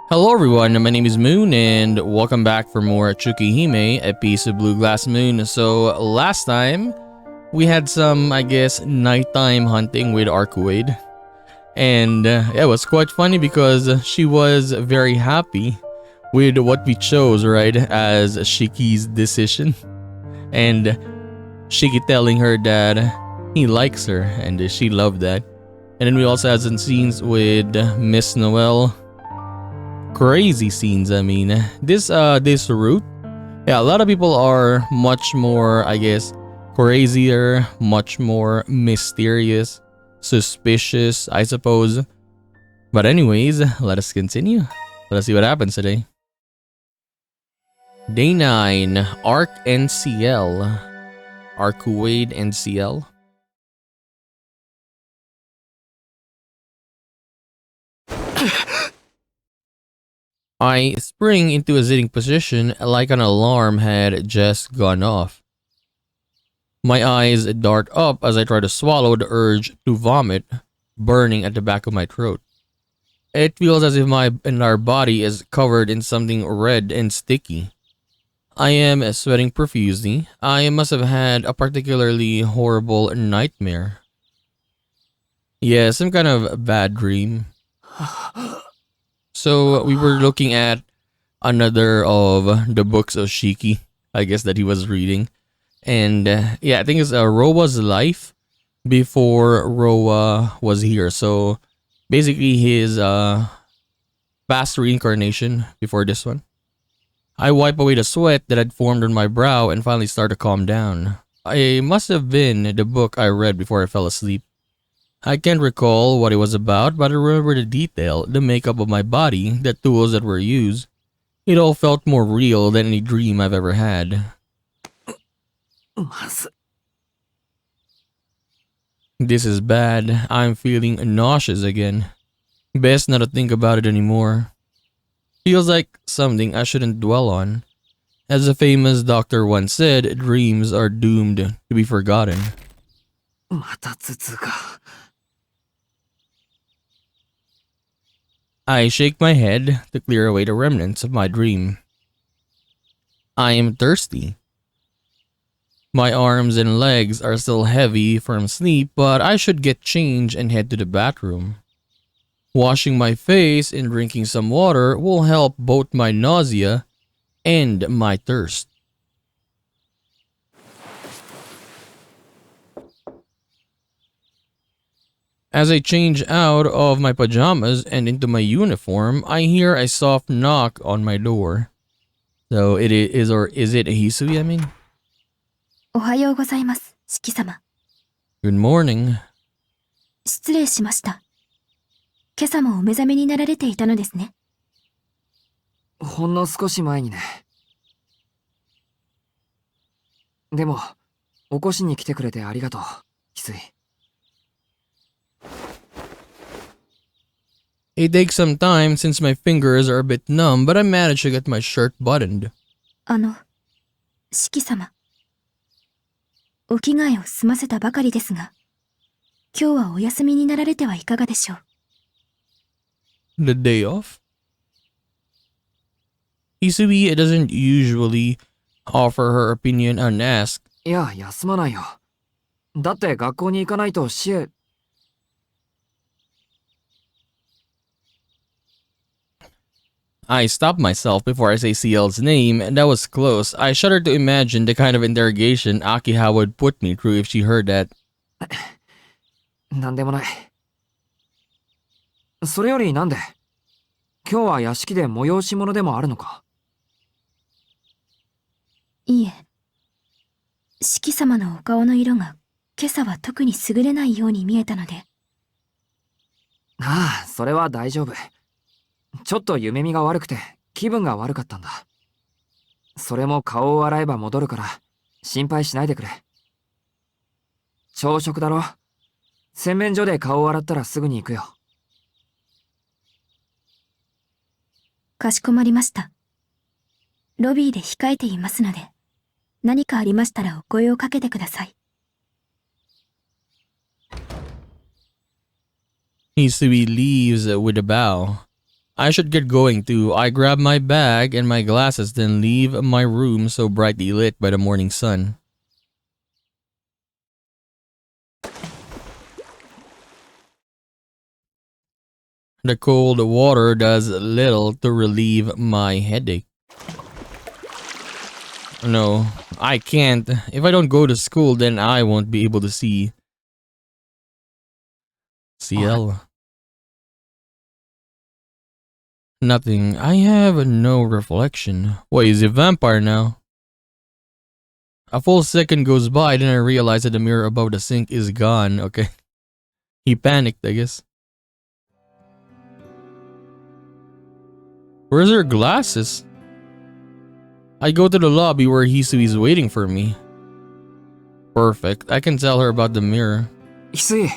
Hello everyone, my name is Moon and welcome back for more Tsukihime, a piece of blue glass moon. So last time, we had some, I guess, nighttime hunting with Arcuade. And it was quite funny because she was very happy with what we chose, right, as Shiki's decision. And Shiki telling her that he likes her and she loved that. And then we also had some scenes with Miss Noelle. Crazy scenes. I mean, this route, yeah, a lot of people are much more, I guess, crazier, much more mysterious, suspicious, I suppose. But anyways, let us continue. Let us see what happens today. Day 9, Arc NCL. Arcuade NCL. I spring into a sitting position like an alarm had just gone off. My eyes dart up as I try to swallow the urge to vomit, burning at the back of my throat. It feels as if my entire body is covered in something red and sticky. I am sweating profusely. I must have had a particularly horrible nightmare. Yeah, some kind of bad dream. So we were looking at another of the books of Shiki, I guess, that he was reading. And yeah, I think it's Roa's life before Roa was here. So basically his past reincarnation before this one. I wipe away the sweat that had formed on my brow and finally start to calm down. It must have been the book I read before I fell asleep. I can't recall what it was about, but I remember the detail, the makeup of my body, the tools that were used. It all felt more real than any dream I've ever had. This is bad. I'm feeling nauseous again. Best not to think about it anymore. Feels like something I shouldn't dwell on. As a famous doctor once said, dreams are doomed to be forgotten. I shake my head to clear away the remnants of my dream. I am thirsty. My arms and legs are still heavy from sleep, but I should get changed and head to the bathroom. Washing my face and drinking some water will help both my nausea and my thirst. As I change out of my pajamas and into my uniform, I hear a soft knock on my door. So it is, or is it a Hisui, I mean? おはようございます、四季様。Good morning. 失礼しました。今朝もお目覚めになられていたのですね。ほんの少し前にね。でも、起こしに来てくれてありがとう、翡翠。It takes some time since my fingers are a bit numb, but I managed to get my shirt buttoned. 四季様。お着替えを済ませたばかりですが、今日はお休みになられてはいかがでしょう。The day off? Hisui doesn't usually offer her opinion unasked. いや、休まないよ。だって学校に行かないとシエ。I stopped myself before I say CL's name, and that was close. I shuddered to imagine the kind of interrogation Akiha would put me through if she heard that. なんでもない。それよりなんで、今日は屋敷で催し物でもあるのか？いいえ。四季様のお顔の色が今朝は特に優れないように見えたので。ああ、それは大丈夫。ちょっと夢見が悪くて気分が悪かったんだ。それも顔を洗えば戻るから心配しないでくれ。朝食だろ。洗面所で顔を洗ったらすぐに行くよ。かしこまりました。ロビーで控えていますので、何かありましたらお声をかけてください。Hisui leaves with a bow. I should get going too. I grab my bag and my glasses, then leave my room so brightly lit by the morning sun. The cold water does little to relieve my headache. No, I can't. If I don't go to school, then I won't be able to see CL. Nothing. I have no reflection. Wait, is he a vampire now? A full second goes by, then I realize that the mirror above the sink is gone. Okay. He panicked, I guess. Where's her glasses? I go to the lobby where Hisui's waiting for me. Perfect. I can tell her about the mirror. 翡翠、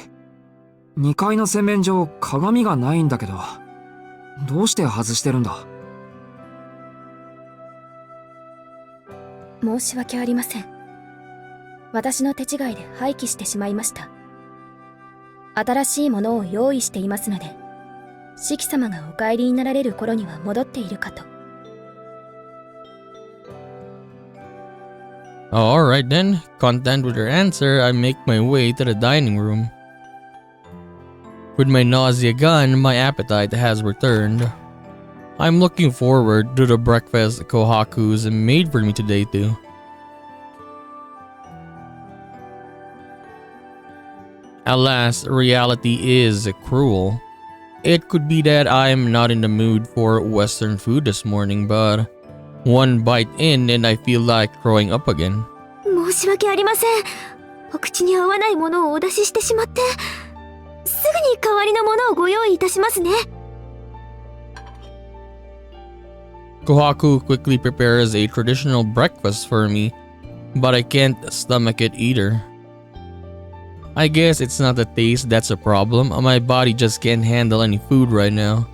2階の洗面所鏡がないんだけど、どうして外してるんだ？申し訳ありません。私の手違いで廃棄してしまいました。新しいものを用意していますので、シキ様がお帰りになられる頃には戻っているかと。Alright then, content with her answer, I make my way to the dining room. With my nausea gone, my appetite has returned. I'm looking forward to the breakfast Kohaku's made for me today too. Alas, reality is cruel. It could be that I'm not in the mood for Western food this morning, but one bite in and I feel like throwing up again. 申し訳ありません。お口に合わないものをお出ししてしまって、すぐに代わりのものをご用意いたしますね。Kohaku quickly prepares a traditional breakfast for me, but I can't stomach it either. I guess it's not the taste that's a problem. My body just can't handle any food right now.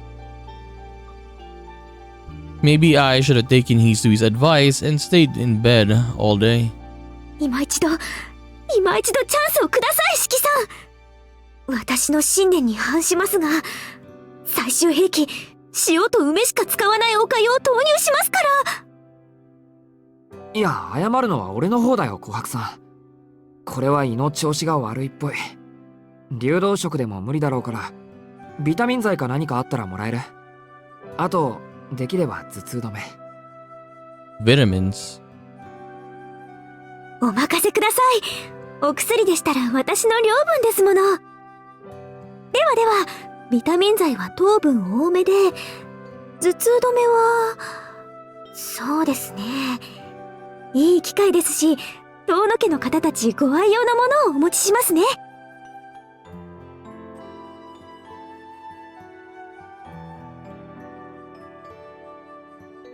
Maybe I should have taken Hisui's advice and stayed in bed all day. 今一度チャンスをください、四季さん。私の信念に反しますが、最終兵器、塩と梅しか使わないお粥を投入しますから。いや、謝るのは俺の方だよ、琥珀さん。これは胃の調子が悪いっぽい。流動食でも無理だろうから、ビタミン剤か何かあったらもらえる。あと、できれば頭痛止め。Vitamins. お任せください。お薬でしたら私の領分ですもの。ではでは、ビタミン剤は糖分多めで、頭痛止めは、そうですね。いい機会ですし、遠野家の方たちご愛用のものをお持ちしますね。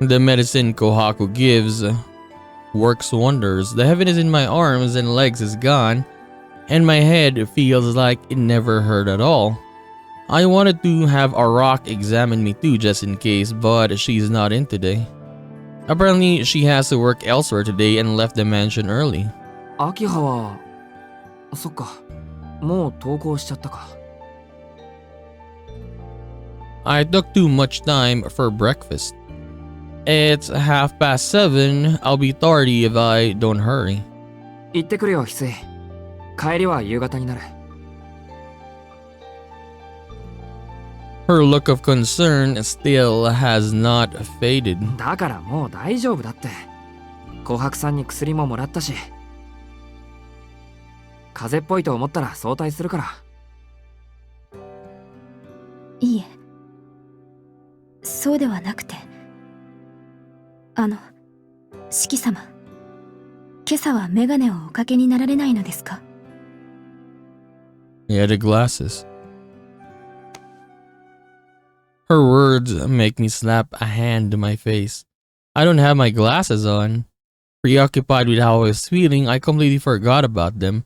The medicine Kohaku gives works wonders. The heaviness in my arms and legs is gone, and my head feels like it never hurt at all. I wanted to have a rock examine me too just in case, but she's not in today. Apparently, she has to work elsewhere today and left the mansion early. 秋葉は、そっか、もう登校しちゃったか。I took too much time for breakfast. It's 7:30. I'll be tardy if I don't hurry. 行ってくるよ、翡翠。帰りは夕方になる。Her look of concern still has not faded. だからもう大丈夫だって。琥珀さんに薬ももらったし。風邪っぽいと思ったら早退するから。いいえ、そうではなくて、四季様、今朝はメガネをおかけになられないのですか？ Yeah, the glasses. Her words make me slap a hand to my face. I don't have my glasses on. Preoccupied with how I was feeling, I completely forgot about them.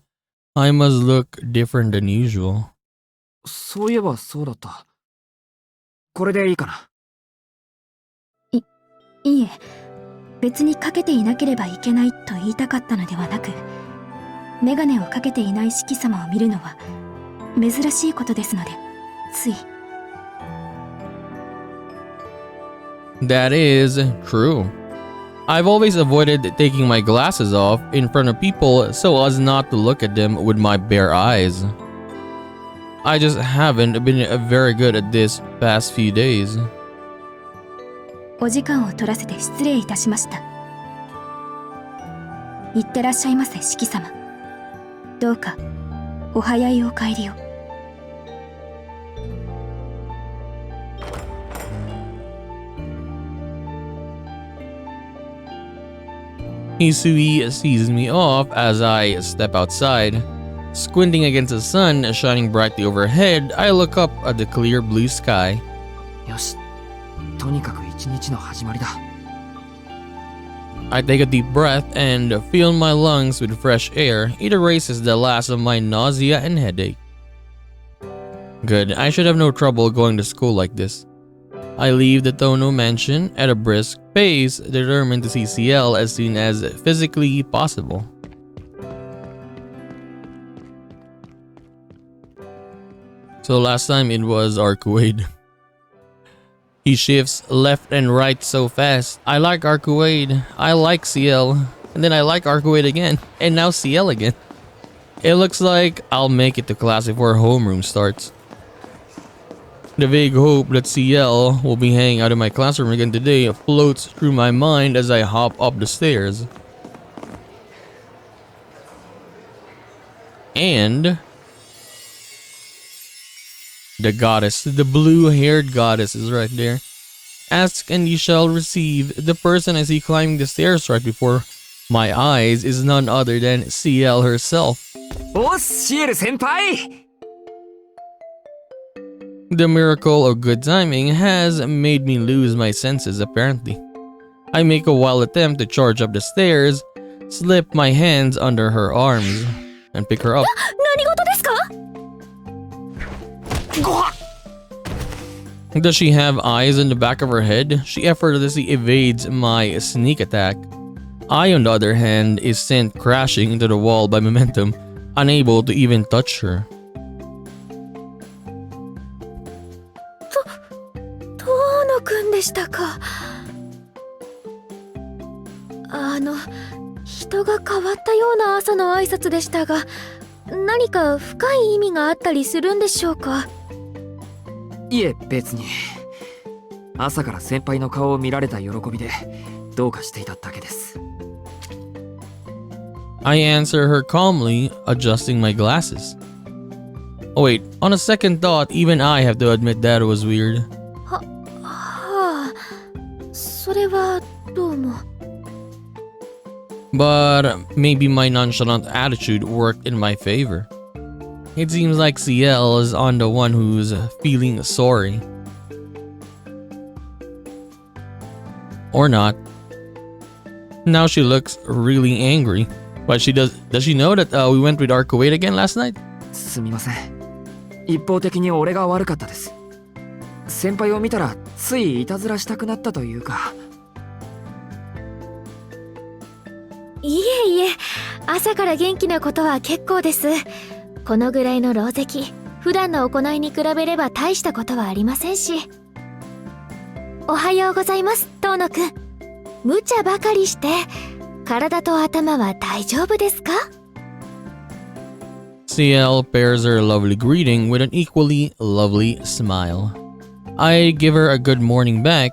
I must look different than usual. そういえばそうだった。これでいいかな。いいえ、別にかけていなければいけないと言いたかったのではなく、メガネをかけていない四季様を見るのは珍しいことですので、つい。That is true. I've always avoided taking my glasses off in front of people so as not to look at them with my bare eyes. I just haven't been very good at this past few days. お時間を取らせて失礼いたしました。いってらっしゃいませ、四季様。どうかお早いお帰りを。Hisui sees me off as I step outside. Squinting against the sun shining brightly overhead, I look up at the clear blue sky. よし、とにかく一日の始まりだ。I take a deep breath and fill my lungs with fresh air. It erases the last of my nausea and headache. Good, I should have no trouble going to school like this. I leave the Tono mansion at a brisk pace, determined to see CL as soon as physically possible. So last time it was Arcuade. He shifts left and right so fast. I like Arcuade, I like CL, and then I like Arcuade again, and now CL again. It looks like I'll make it to class before homeroom starts. The vague hope that CL will be hanging out in my classroom again today floats through my mind as I hop up the stairs. And the goddess, the blue-haired goddess is right there. Ask and you shall receive. The person I see climbing the stairs right before my eyes is none other than CL herself. おっ、シエル先輩! The miracle of good timing has made me lose my senses apparently. I make a wild attempt to charge up the stairs, slip my hands under her arms, and pick her up. 何事ですか? Does she have eyes in the back of her head? She effortlessly evades my sneak attack. I, on the other hand, is sent crashing into the wall by momentum, unable to even touch her. 遠野くんでしたか。人が変わったような朝の挨拶でしたが、何か深い意味があったりするんでしょうか。いえ、別に。朝から先輩の顔を見られた喜びでどうかしていただけです。I answer her calmly, adjusting my glasses. Oh wait, on a second thought, even I have to admit that it was weird. はあ、それはどうも。But maybe my nonchalant attitude worked in my favor. It seems like CL is on the one who's feeling sorry. Or not. Now she looks really angry. But does she know that we went with our Kuwait again last night? すみません。一方的に俺が悪かったです。先輩を見たらついいたずらしたくなったというか。いえいえ、朝から元気なことは結構です。このぐらいの狼藉、普段の行いに比べれば大したことはありませんし。おはようございます、遠野くん。無茶ばかりして、体と頭は大丈夫ですか? CL pairs her lovely greeting with an equally lovely smile. I give her a good morning back.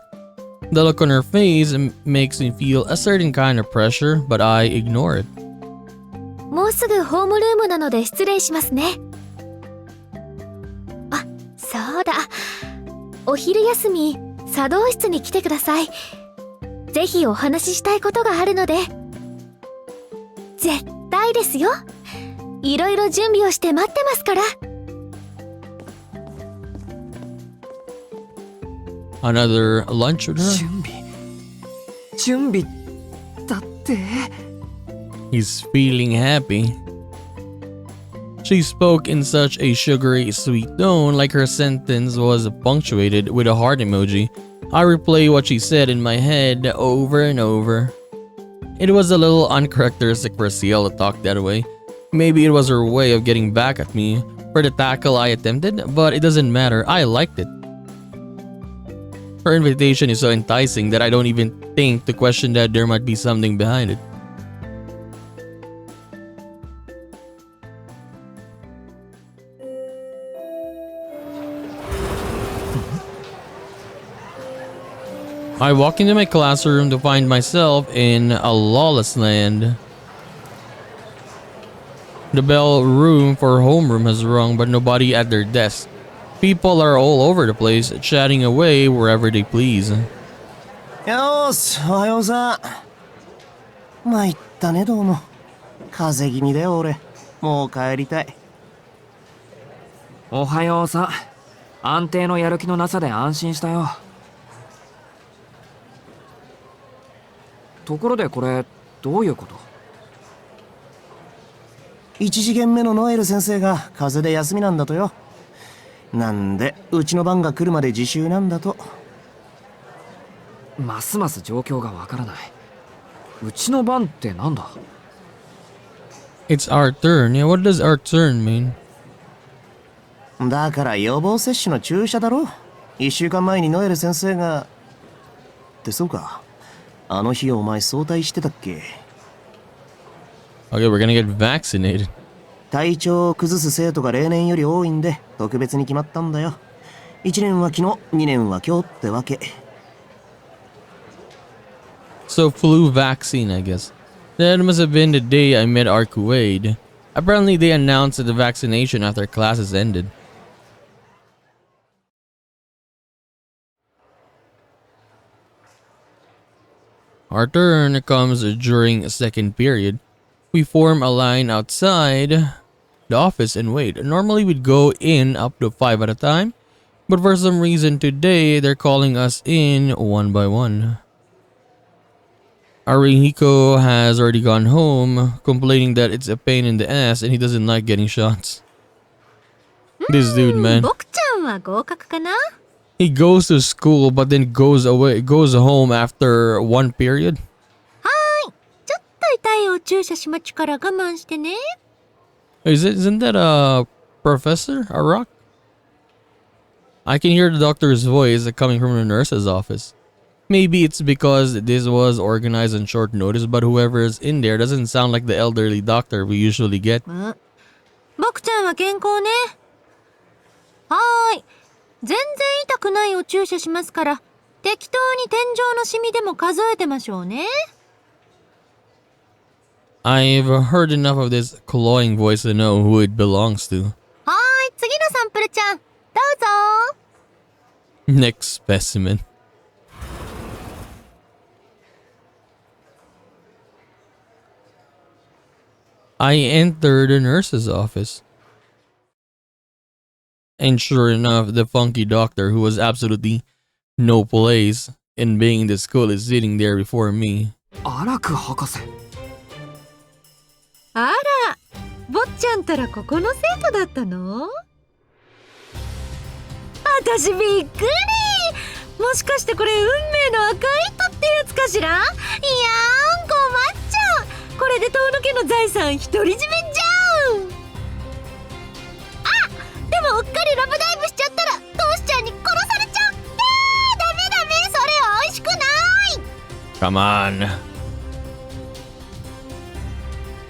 The look on her face makes me feel a certain kind of pressure, but I ignore it. もうすぐホームルームなので失礼しますね。あ、そうだ。お昼休み、茶道室に来てください。ぜひお話ししたいことがあるので。絶対ですよ。いろいろ準備をして待ってますから。Another lunch with her? 準備だって。He's feeling happy. She spoke in such a sugary, sweet tone, like her sentence was punctuated with a heart emoji. I replay what she said in my head over and over. It was a little uncharacteristic for CL to talk that way. Maybe it was her way of getting back at me for the tackle I attempted, but it doesn't matter, I liked it. Her invitation is so enticing that I don't even think to question that there might be something behind it. I walk into my classroom to find myself in a lawless land. The bell room for homeroom has rung, but nobody at their desk. People are all over the place, chatting away wherever they please. よーし、おはようさ。参ったね、どうも。風邪気味だよ、俺。もう帰りたい。おはようさ。安定のやる気のなさで安心したよ。ところでこれ、どういうこと？一次元目のノエル先生が風邪で休みなんだとよ。なんでうちの番が来るまで自習なんだと。ますます状況がわからない。うちの番ってなんだ？ It's our turn. Yeah, what does our turn mean? だから予防接種の注射だろ。一週間前にノエル先生が。ってそうか。あの日お前早退してたっけ？ Okay, we're gonna get vaccinated. 体調を崩す生徒が例年より多いんで特別に決まったんだよ。1年は昨日、2年は今日ってわけ。So flu vaccine, I guess. That must have been the day I met Arcuade. Apparently they announced the vaccination after classes ended. Our turn comes during a second period. We form a line outside the office and wait. Normally we'd go in up to 5 at a time, but for some reason today they're calling us in one by one. Arihiko has already gone home, complaining that it's a pain in the ass and he doesn't like getting shots. This dude, man. 僕ちゃんは合格かな？ He goes to school but then goes home after one period. ちょっと痛いお注射しまちから我慢してね。Isn't that a professor? A rock? I can hear the doctor's voice coming from the nurse's office. Maybe it's because this was organized on short notice, but whoever's in there doesn't sound like the elderly doctor we usually get. 僕ちゃんは健康ね。はーい。全然痛くないお注射しますから、適当に天井のシミでも数えてましょうね。I've heard enough of this clawing voice to know who it belongs to. はーい、次のサンプルちゃん、どうぞ。 Next specimen. I enter the nurse's office. And sure enough, the funky doctor who was absolutely no place in being in the school is sitting there before me. アラク博士。あら、坊ちゃんたらここの生徒だったの？私びっくり。もしかしてこれ運命の赤い糸ってやつかしら？いやーん、困っちゃう。これで遠野家の財産独り占めじゃん。あ、でもうっかりラブダイブしちゃったらトシちゃんに殺されちゃう。ダメダメ、それ美味しくない。 Come on.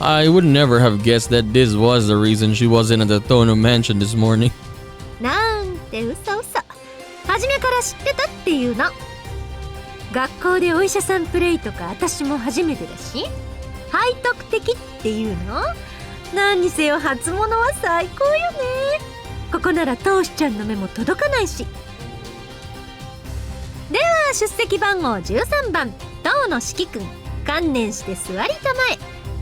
I would never have guessed that this was the reason she wasn't at the Tono mansion this morning. なんて嘘嘘。初めから知ってたっていうの。学校でお医者さんプレイとか私も初めてだし、背徳的っていうの？何にせよ初物は最高よね。ここならトーシちゃんの目も届かないし。では出席番号13番、東野四季くん。観念して座りたまえ。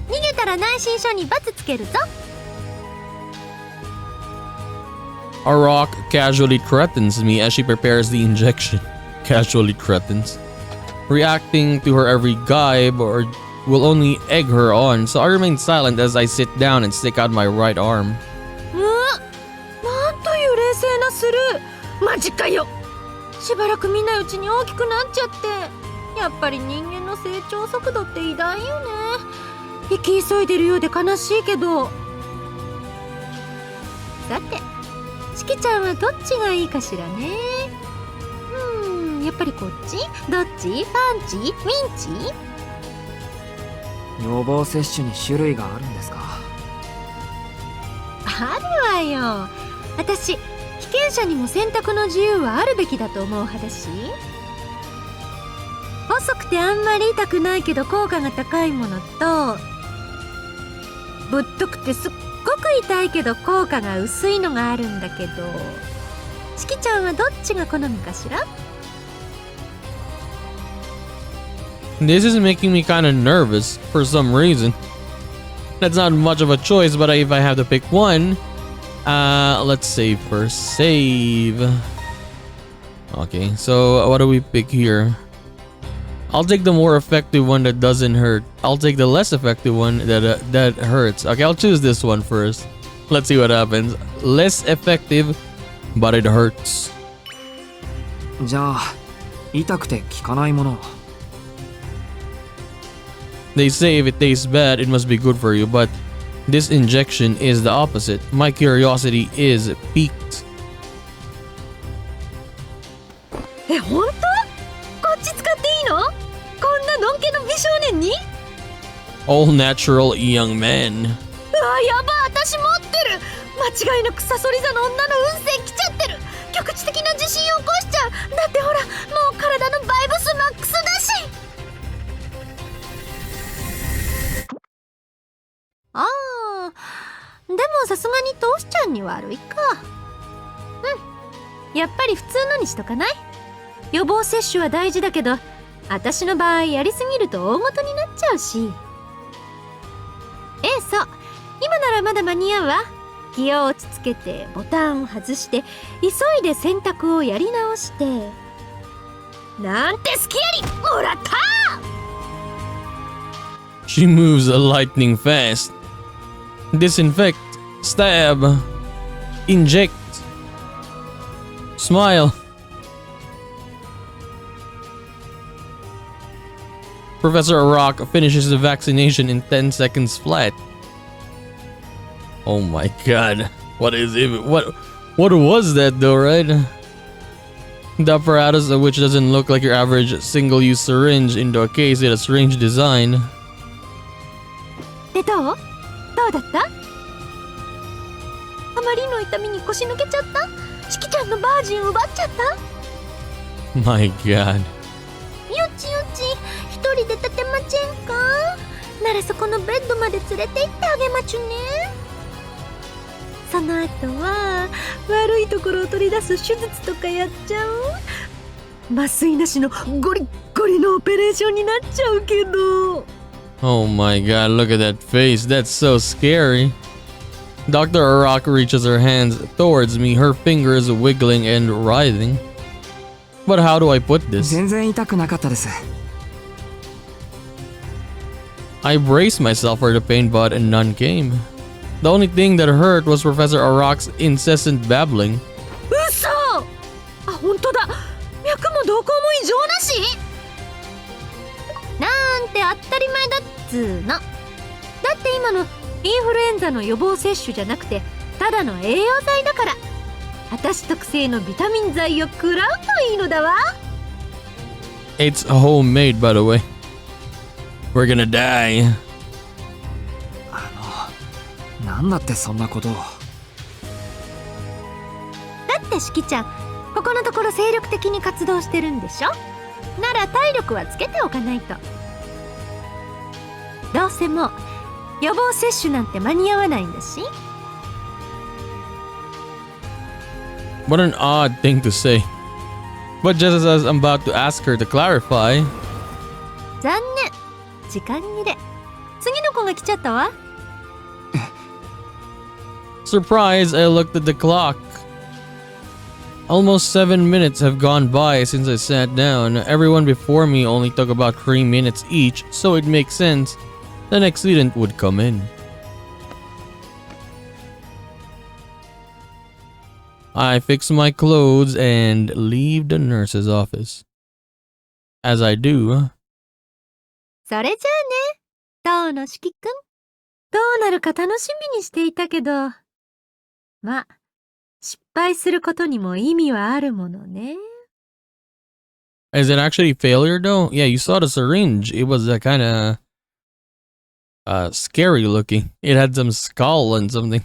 逃げたら内申書に罰つけるぞ。A rock casually threatens me as she prepares the injection. Casually threatens. Reacting to her every gibe or will only egg her on, so I remain silent as I sit down and stick out my right arm. なんという冷静なスルー。マジかよ。しばらく見ないうちに大きくなっちゃって。やっぱり人間の成長速度って偉大よね。生き急いでるようで悲しいけど。さて、しきちゃんはどっちがいいかしらね。やっぱりこっち？どっち？パンチ？ミンチ？予防接種に種類があるんですか？あるわよ。私、被験者にも選択の自由はあるべきだと思う派だし。細くてあんまり痛くないけど効果が高いものと、ぶっとくてすっごく痛いけど効果が薄いのがあるんだけど、しきちゃんはどっちが好みかしら？ This is making me kind of nervous for some reason. That's not much of a choice, but if I have to pick one, let's save first. Save. Okay, so what do we pick here? I'll take the more effective one that doesn't hurt. I'll take the less effective one that hurts. Okay, I'll choose this one first. Let's see what happens. Less effective, but it hurts. じゃあ、痛くて効かないもの。They say if it tastes bad, it must be good for you, but this injection is the opposite. My curiosity is piqued. え、本当？こっち使っていいの？こんなのんけの美少年に？ All natural young men. うわ、やば、私持ってる。間違いなくサソリ座の女の運勢来ちゃってる。局地的な地震を起こしちゃう。だってほら、もう体のバイブスマックスだし。ああ、でもさすがにトシちゃんに悪いか。うん、やっぱり普通のにしとかない？予防接種は大事だけど、私の場合やりすぎると大ごとになっちゃうし。そう、今ならまだ間に合うわ。気を落ち着けてボタンを外して急いで選択をやり直して、なんてスキやりもらった。 She moves lightning fast. Disinfect, stab, inject, smile. Professor Rock finishes the vaccination in 10 seconds flat. Oh my god. What is it? What was that though, right? The apparatus, which doesn't look like your average single-use syringe into a case, it has strange design. でどうだった？あまりの痛みに腰抜けちゃった？しきちゃんのバージン奪っちゃった？ My god. よちよち、一人で立てまちんか？ならそこのベッドまで連れて行ってあげまちゅね。その後は悪いところを取り出す手術とかやっちゃう？麻酔なしのゴリッゴリのオペレーションになっちゃうけど。Oh my god, look at that face. That's so scary. Dr. Arak reaches her hands towards me, her fingers wiggling and writhing. But how do I put this? 全然痛くなかったです。I braced myself for the pain, but none came. The only thing that hurt was Professor Arak's incessant babbling. 嘘！あ、本当だ。脈も動向も異常なし？なんて当たり前だっつーの。だって今のインフルエンザの予防接種じゃなくてただの栄養剤だから、私特製のビタミン剤を食らうといいのだわ。 It's homemade, by the way. We're gonna die. なんだってそんなことを。だってしきちゃん、ここのところ精力的に活動してるんでしょ？なら体力はつけておかないと。どうせもう予防接種なんて間に合わないんだし。 What an odd thing to say. But just as I'm about to ask her to clarify, 残念、時間切れ。次の子が来ちゃったわ。surprised, I looked at the clock. Almost 7 minutes have gone by since I sat down. Everyone before me only took about 3 minutes each, so it makes sense the next student would come in. I fix my clothes and leave the nurse's office. As I do, それじゃあね、当のしきくん。どうなるか楽しみにしていたけど、まあ、失敗することにも意味はあるものね。Is it actually failure though? Yeah, you saw the syringe. It was kind of scary looking. It had some skull and something.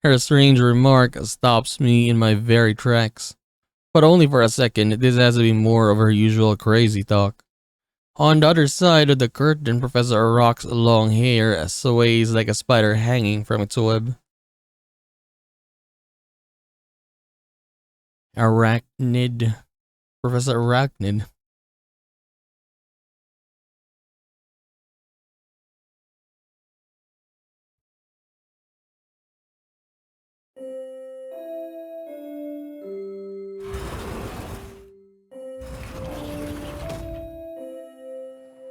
Her strange remark stops me in my very tracks. But only for a second. This has to be more of her usual crazy talk. On the other side of the curtain, Professor Rock's long hair sways like a spider hanging from its web. Arachnid. Professor Arachnid.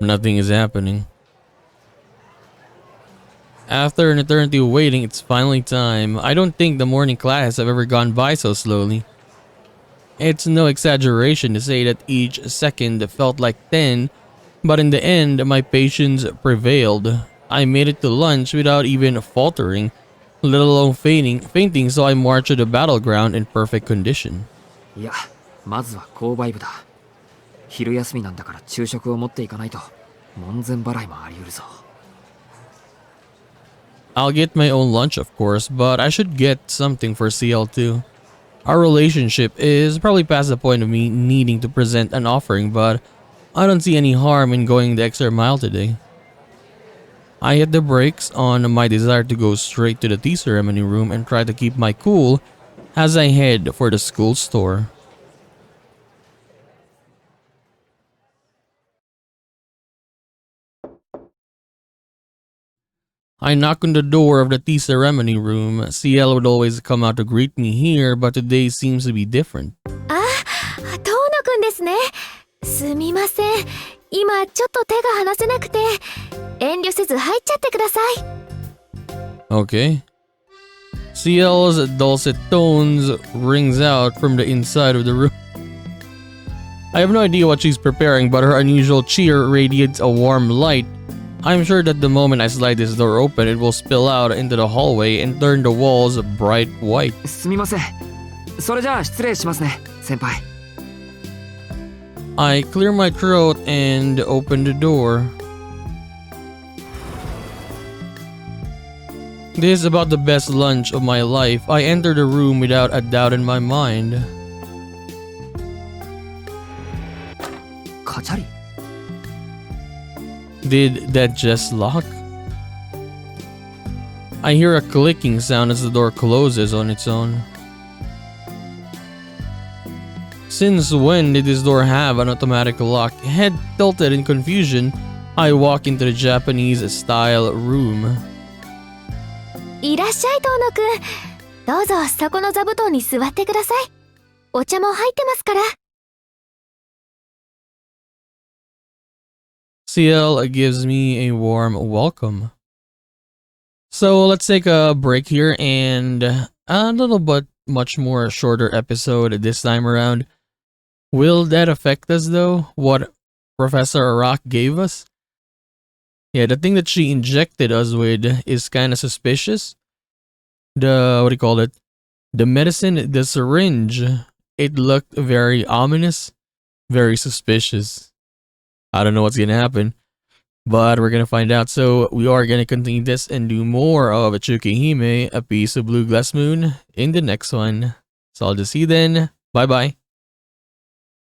Nothing is happening. After an eternity of waiting, it's finally time. I don't think the morning class have ever gone by so slowly. It's no exaggeration to say that each second felt like 10, but in the end, my patience prevailed. I made it to lunch without even faltering, let alone fainting, so I marched to the battleground in perfect condition. いや、まずは購買部だ。昼休みなんだから昼食を持っていかないと門前払いもあり得るぞ。I'll get my own lunch, of course, but I should get something for CL too. Our relationship is probably past the point of me needing to present an offering, but I don't see any harm in going the extra mile today. I hit the brakes on my desire to go straight to the tea ceremony room and try to keep my cool as I head for the school store. I knock on the door of the tea ceremony room. CL would always come out to greet me here, but today seems to be different. あ、遠野くんですね。すみません。今ちょっと手が離せなくて、遠慮せず入っちゃってください。Okay. CL's dulcet tones rings out from the inside of the room. I have no idea what she's preparing, but her unusual cheer radiates a warm light. I'm sure that the moment I slide this door open, it will spill out into the hallway and turn the walls bright white. すみません。それじゃあ失礼しますね、先輩。I clear my throat and open the door. This is about the best lunch of my life. I enter the room without a doubt in my mind. カチャリ。Did that just lock? I hear a clicking sound as the door closes on its own. Since when did this door have an automatic lock? Head tilted in confusion, I walk into the Japanese-style room. いらっしゃい遠野くん。どうぞそこの座布団に座ってください。お茶も入ってますから。CL gives me a warm welcome. So let's take a break here and a little but much more shorter episode this time around. Will that affect us though? What Professor Rock gave us? Yeah, the thing that she injected us with is kind of suspicious. What do you call it? The medicine, the syringe, it looked very ominous, very suspicious. I don't know what's gonna happen, but we're gonna find out. So we are gonna continue this and do more of Tsukihime, A Piece of Blue Glass Moon, in the next one. So I'll just see you then. Bye bye.